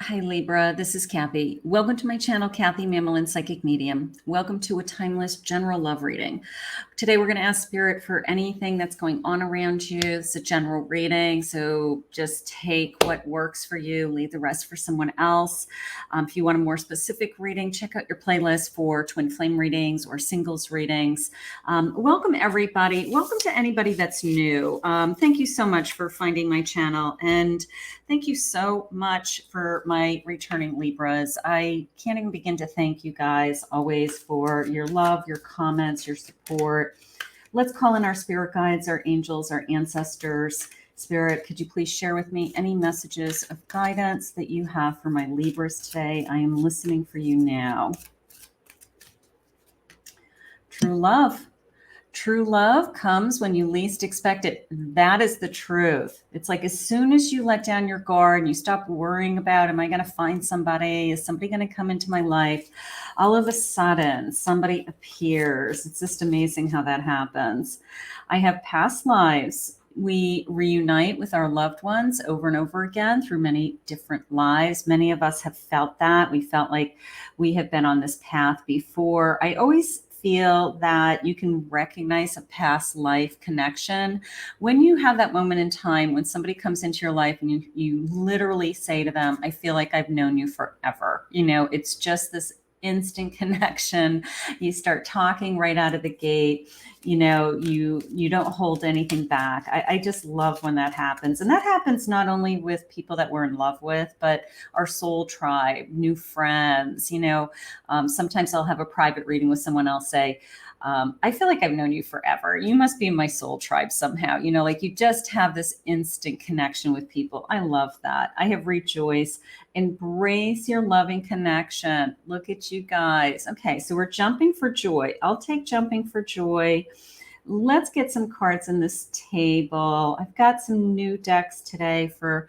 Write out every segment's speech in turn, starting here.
Hi Libra, this is Kathy. Welcome to my channel, Kathy Mamolen Psychic Medium. Welcome to a timeless general love reading. Today we're going to ask Spirit for anything that's going on around you. It's a general reading, so just take what works for you, leave the rest for someone else. If you want a more specific reading, check out your playlist for twin flame readings or singles readings. Welcome everybody. Welcome to anybody that's new. Thank you so much for finding my channel, and thank you so much for my returning Libras. I can't even begin to thank you guys always for your love, your comments, your support. Let's call in our spirit guides, our angels, our ancestors. Spirit, could you please share with me any messages of guidance that you have for my Libras today? I am listening for you now. True love. True love comes when you least expect it. That is the truth. It's like as soon as you let down your guard and you stop worrying about, am I going to find somebody? Is somebody going to come into my life? All of a sudden, somebody appears. It's just amazing how that happens. I have past lives. We reunite with our loved ones over and over again through many different lives. Many of us have felt that. We felt like we have been on this path before. I always feel that you can recognize a past life connection when you have that moment in time when somebody comes into your life and you literally say to them, I feel like I've known you forever. You know, it's just this instant connection. You start talking right out of the gate. You know, you don't hold anything back. I just love when that happens. And that happens not only with people that we're in love with, but our soul tribe, new friends. You know, sometimes I'll have a private reading with someone else say, I feel like I've known you forever. You must be in my soul tribe somehow. You know, like you just have this instant connection with people. I love that. I have rejoiced. Embrace your loving connection. Look at you guys. Okay, so we're jumping for joy. I'll take jumping for joy. Let's get some cards in this table. I've got some new decks today for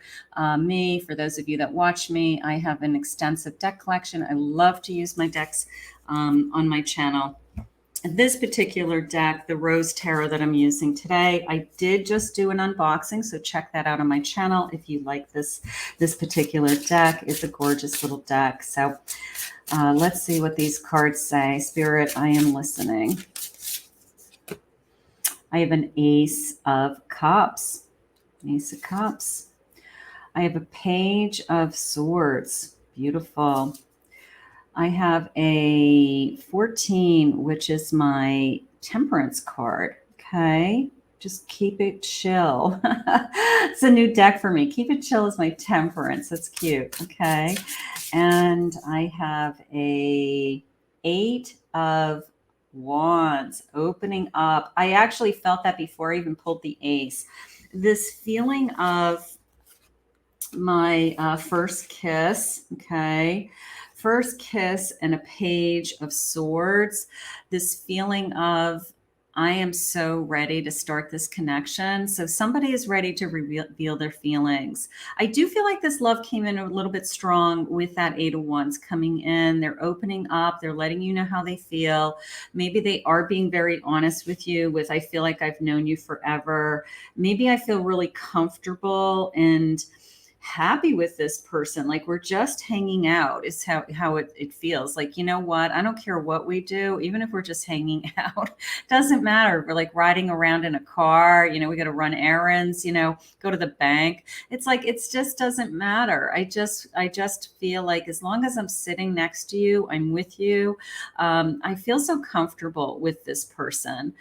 me. For those of you that watch me, I have an extensive deck collection. I love to use my decks on my channel. This particular deck, the Rose Tarot that I'm using today, I did just do an unboxing, so check that out on my channel if you like this particular deck. It's a gorgeous little deck. So let's see what these cards say. Spirit, I am listening. I have an Ace of Cups. Ace of Cups. I have a Page of Swords. Beautiful. I have a 14, which is my Temperance card. Okay. Just keep it chill. It's a new deck for me. Keep it chill is my Temperance. That's cute. Okay. And I have a 8 of Wands opening up. I actually felt that before I even pulled the Ace. This feeling of my first kiss. Okay. First kiss and a Page of Swords, this feeling of I am so ready to start this connection. So somebody is ready to reveal their feelings. I do feel like this love came in a little bit strong with that 8 of Wands coming in. They're opening up. They're letting you know how they feel. Maybe they are being very honest with you with, I feel like I've known you forever. Maybe I feel really comfortable and happy with this person. Like we're just hanging out is how it feels. Like, you know what? I don't care what we do, even if we're just hanging out, doesn't matter. We're like riding around in a car, you know, we got to run errands, you know, go to the bank. It's like, it just doesn't matter. I just feel like as long as I'm sitting next to you, I'm with you. I feel so comfortable with this person.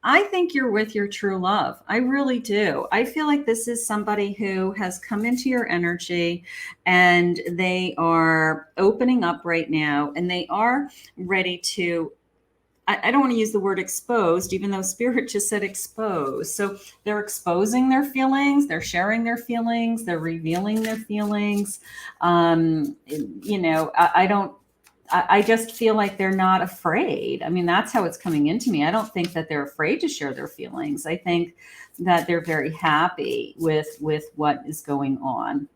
I think you're with your true love. I really do. I feel like this is somebody who has come into your energy and they are opening up right now and they are ready to, I don't want to use the word exposed, even though Spirit just said exposed. So they're exposing their feelings, they're sharing their feelings, they're revealing their feelings. You know, I just feel like they're not afraid. I mean, that's how it's coming into me. I don't think that they're afraid to share their feelings. I think that they're very happy with what is going on.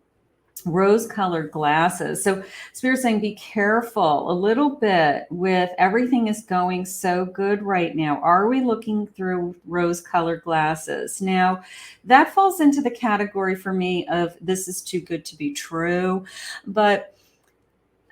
rose-colored glasses. So Spirit's saying be careful a little bit with everything is going so good right now. Are we looking through rose-colored glasses? Now, that falls into the category for me of this is too good to be true. But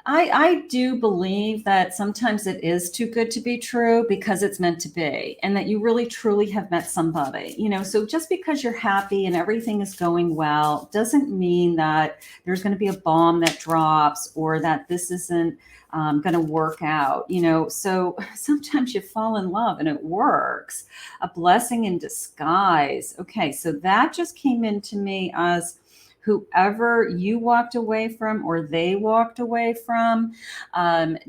I do believe that sometimes it is too good to be true because it's meant to be, and that you really truly have met somebody, so just because you're happy and everything is going well doesn't mean that there's going to be a bomb that drops or that this isn't going to work out, so sometimes you fall in love and it works. A blessing in disguise. Okay, so that just came into me as whoever you walked away from or they walked away from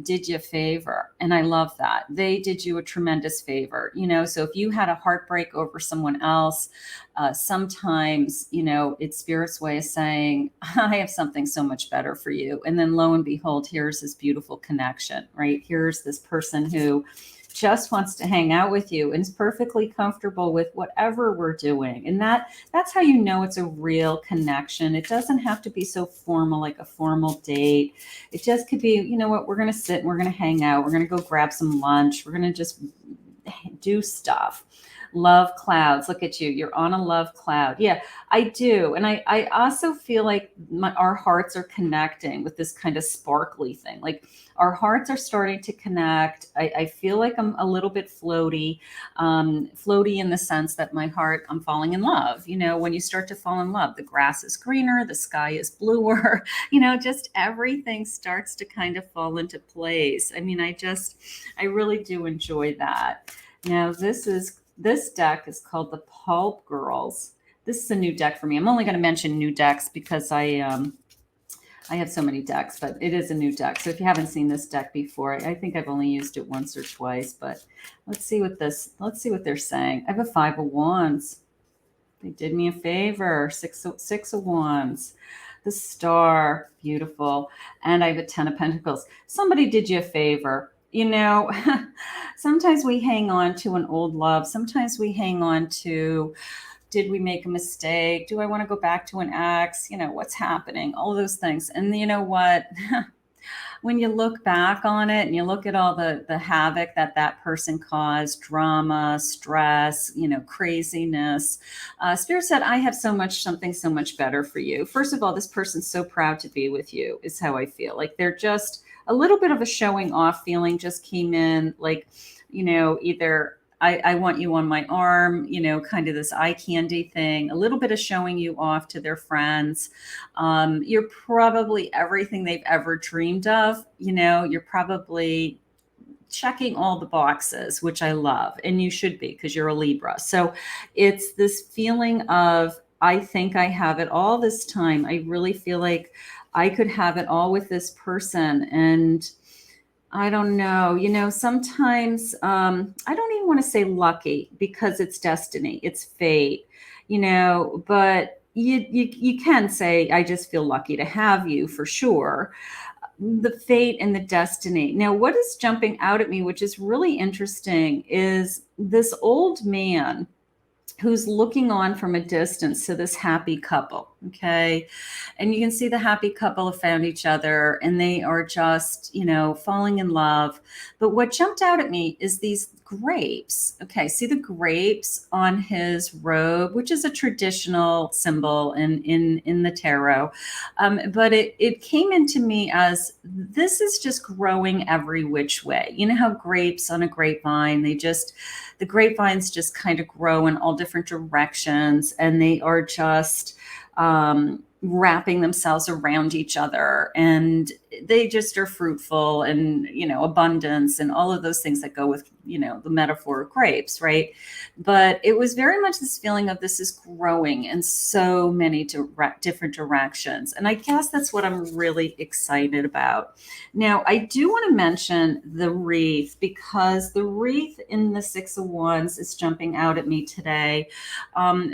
did you a favor. And I love that. They did you a tremendous favor. So if you had a heartbreak over someone else, sometimes, it's Spirit's way of saying, I have something so much better for you. And then lo and behold, here's this beautiful connection, right? Here's this person who just wants to hang out with you and is perfectly comfortable with whatever we're doing. And that's how you know it's a real connection. It doesn't have to be so formal, like a formal date. It just could be, you know what, we're going to sit and we're going to hang out. We're going to go grab some lunch. We're going to just do stuff. Love clouds. Look at you. You're on a love cloud. Yeah, I do. And I also feel like our hearts are connecting with this kind of sparkly thing. Like our hearts are starting to connect. I feel like I'm a little bit floaty in the sense that my heart, I'm falling in love. When you start to fall in love, the grass is greener, the sky is bluer, just everything starts to kind of fall into place. I mean, I really do enjoy that. Now, this deck is called the Pulp Girls. This is a new deck for me. I'm only going to mention new decks because I have so many decks, but it is a new deck. So if you haven't seen this deck before, I think I've only used it once or twice, but let's see what they're saying. I have a 5 of Wands. They did me a favor. Six of Wands. The Star, beautiful. And I have a 10 of Pentacles. Somebody did you a favor. Sometimes we hang on to an old love. Sometimes we hang on to, did we make a mistake? Do I want to go back to an ex? What's happening? All those things. And you know what? When you look back on it and you look at all the havoc that person caused, drama, stress, craziness, Spirit said, I have something so much better for you. First of all, this person's so proud to be with you is how I feel. Like they're just a little bit of a showing off feeling just came in, like, either I want you on my arm, kind of this eye candy thing, a little bit of showing you off to their friends. You're probably everything they've ever dreamed of. You're probably checking all the boxes, which I love. And you should be, because you're a Libra. So it's this feeling of, I think I have it all this time. I really feel like I could have it all with this person. And I don't know, sometimes I don't even want to say lucky because it's destiny, it's fate, but you can say, I just feel lucky to have you for sure. The fate and the destiny. Now, what is jumping out at me, which is really interesting, is this old man who's looking on from a distance to this happy couple. Okay. And you can see the happy couple have found each other and they are just, falling in love. But what jumped out at me is these grapes. Okay. See the grapes on his robe, which is a traditional symbol in the tarot. But it came into me as this is just growing every which way. You know how grapes on a grapevine, the grapevines just kind of grow in all different directions, and they are just wrapping themselves around each other, and they just are fruitful and, abundance and all of those things that go with, the metaphor of grapes, right? But it was very much this feeling of this is growing in so many different directions. And I guess that's what I'm really excited about. Now, I do want to mention the wreath, because the wreath in the 6 of Wands is jumping out at me today,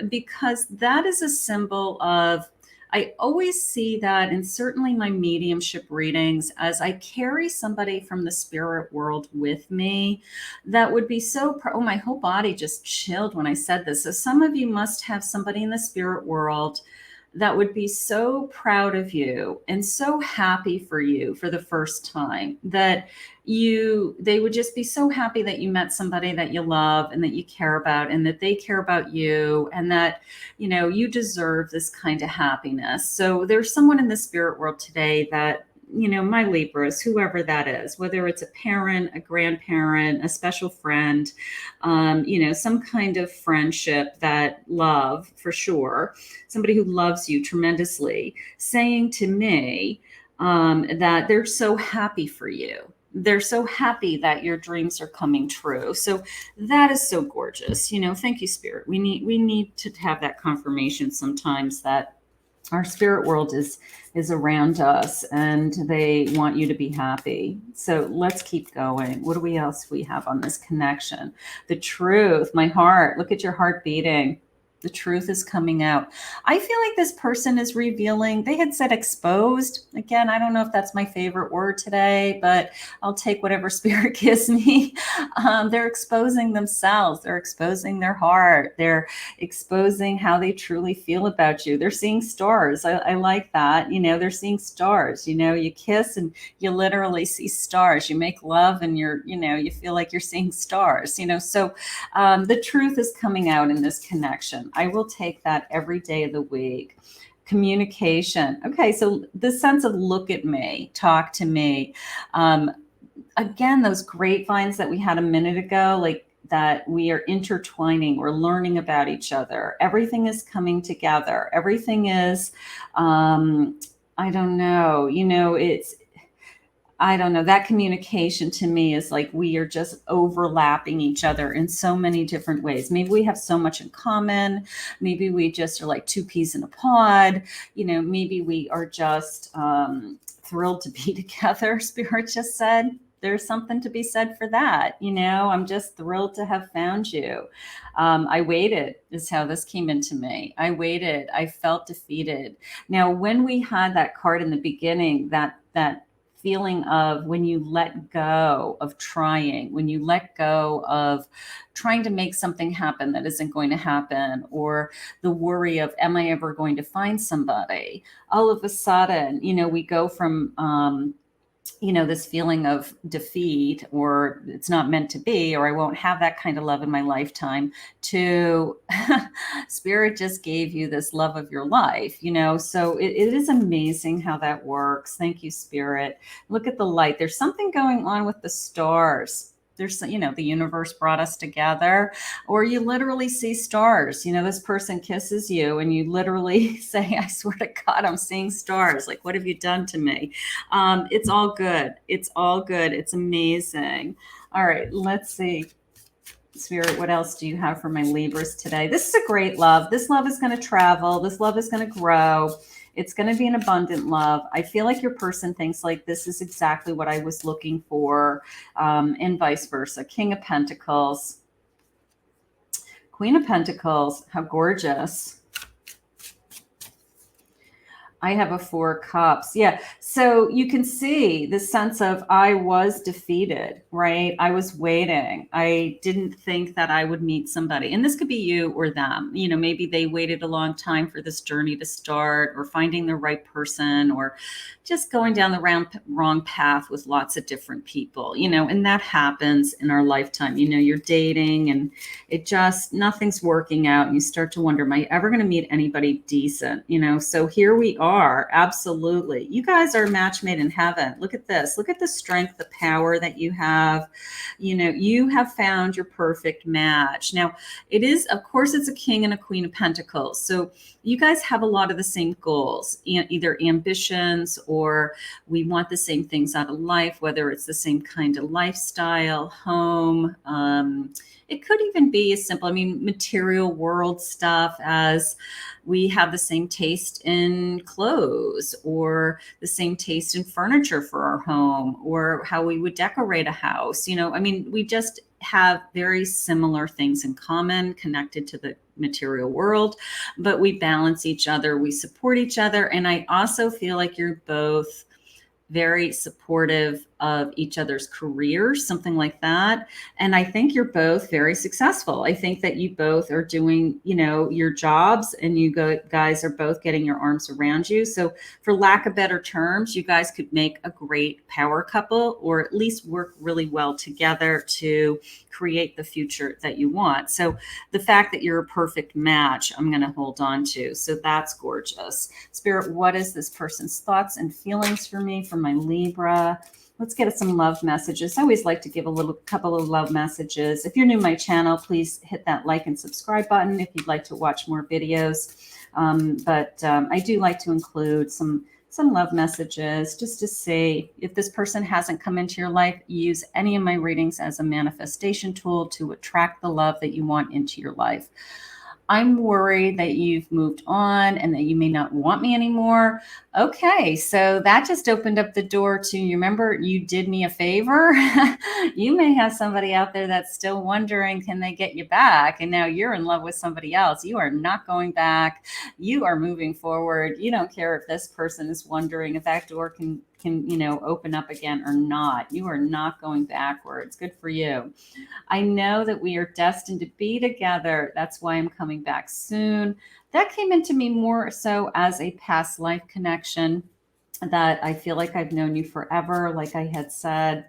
because that is a symbol of, I always see that, and certainly my mediumship readings, as I carry somebody from the spirit world with me, that would be so, my whole body just chilled when I said this. So some of you must have somebody in the spirit world that would be so proud of you and so happy for you for the first time, that they would just be so happy that you met somebody that you love and that you care about, and that they care about you, and that, you deserve this kind of happiness. So there's someone in the spirit world today that, my Libras, whoever that is, whether it's a parent, a grandparent, a special friend, some kind of friendship, that love for sure, somebody who loves you tremendously, saying to me that they're so happy for you. They're so happy that your dreams are coming true. So that is so gorgeous. Thank you, Spirit. We need to have that confirmation sometimes that our spirit world is around us and they want you to be happy. So let's keep going. What do we else we have on this connection? The truth, my heart. Look at your heart beating. The truth is coming out. I feel like this person is revealing. They had said exposed. Again, I don't know if that's my favorite word today, but I'll take whatever spirit gives me. They're exposing themselves. They're exposing their heart. They're exposing how they truly feel about you. They're seeing stars. I like that. They're seeing stars. You kiss and you literally see stars. You make love and you feel like you're seeing stars. So the truth is coming out in this connection. I will take that every day of the week. Communication. Okay, so the sense of look at me, talk to me. Again, those grapevines that we had a minute ago, like that we are intertwining, we're learning about each other. Everything is coming together. Everything is, I don't know, I don't know. That communication to me is like we are just overlapping each other in so many different ways. Maybe we have so much in common. Maybe we just are like two peas in a pod. Maybe we are just thrilled to be together. Spirit just said there's something to be said for that. I'm just thrilled to have found you. I waited is how this came into me. I waited. I felt defeated. Now, when we had that card in the beginning, that feeling of when you let go of trying, when you let go of trying to make something happen that isn't going to happen, or the worry of, am I ever going to find somebody? All of a sudden, we go from, this feeling of defeat, or it's not meant to be, or I won't have that kind of love in my lifetime, to Spirit just gave you this love of your life, so it is amazing how that works. Thank you, Spirit. Look at the light. There's something going on with the stars. There's, the universe brought us together, or you literally see stars. This person kisses you and you literally say, I swear to God, I'm seeing stars. Like, what have you done to me? It's all good. It's all good. It's amazing. All right, let's see. Spirit, what else do you have for my Libras today? This is a great love. This love is going to travel. This love is going to grow. It's going to be an abundant love. I feel like your person thinks like this is exactly what I was looking for, and vice versa. King of Pentacles, Queen of Pentacles. How gorgeous. I have a 4 cups. Yeah. So you can see the sense of I was defeated, right? I was waiting. I didn't think that I would meet somebody. And this could be you or them. Maybe they waited a long time for this journey to start, or finding the right person, or just going down the wrong path with lots of different people, and that happens in our lifetime. You're dating and it just, nothing's working out. And you start to wonder, am I ever going to meet anybody decent? So here we are. Absolutely. You guys are a match made in heaven. Look at this. Look at the strength, the power that you have. You have found your perfect match. Now, it is, of course, it's a King and a Queen of Pentacles. So you guys have a lot of the same goals, either ambitions, or we want the same things out of life, whether it's the same kind of lifestyle, home. It could even be as simple, material world stuff, as we have the same taste in clothes, or the same taste in furniture for our home, or how we would decorate a house. We just have very similar things in common, connected to the material world, but we balance each other, we support each other. And I also feel like you're both very supportive of each other's careers, something like that. And I think you're both very successful. I think that you both are doing, your jobs, and you guys are both getting your arms around you. So for lack of better terms, you guys could make a great power couple, or at least work really well together to create the future that you want. So the fact that you're a perfect match, I'm going to hold on to. So that's gorgeous. Spirit, what is this person's thoughts and feelings for me, for my Libra? Let's get some love messages. I always like to give a couple of love messages. If you're new to my channel, please hit that like and subscribe button if you'd like to watch more videos. But I do like to include some love messages just to see if this person hasn't come into your life. Use any of my readings as a manifestation tool to attract the love that you want into your life. I'm worried that you've moved on and that you may not want me anymore. Okay, so that just opened up the door to, you remember you did me a favor? You may have somebody out there that's still wondering, can they get you back? And now you're in love with somebody else. You are not going back. You are moving forward. You don't care if this person is wondering if that door can open up again or not. You are not going backwards. Good for you. I know that we are destined to be together. That's why I'm coming back soon. That came into me more so as a past life connection, that I feel like I've known you forever, like I had said,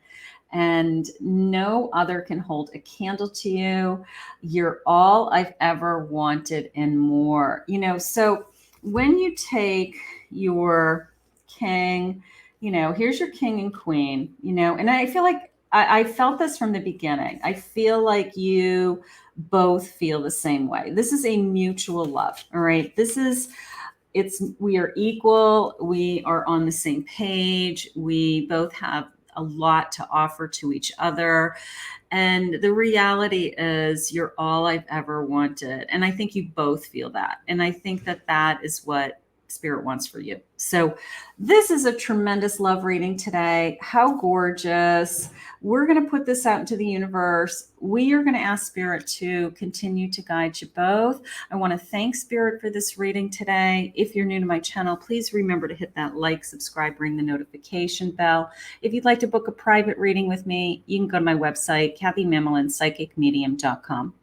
and no other can hold a candle to you. You're all I've ever wanted and more. So when you take your king, here's your king and queen, and I feel like I felt this from the beginning. I feel like you both feel the same way. This is a mutual love. All right. We are equal. We are on the same page. We both have a lot to offer to each other. And the reality is you're all I've ever wanted. And I think you both feel that. And I think that that is what Spirit wants for you. So this is a tremendous love reading today. How gorgeous. We're going to put this out into the universe. We are going to ask Spirit to continue to guide you both. I want to thank Spirit for this reading today. If you're new to my channel, please remember to hit that like, subscribe, ring the notification bell. If you'd like to book a private reading with me, you can go to my website, KathyMamolen, psychicmedium.com.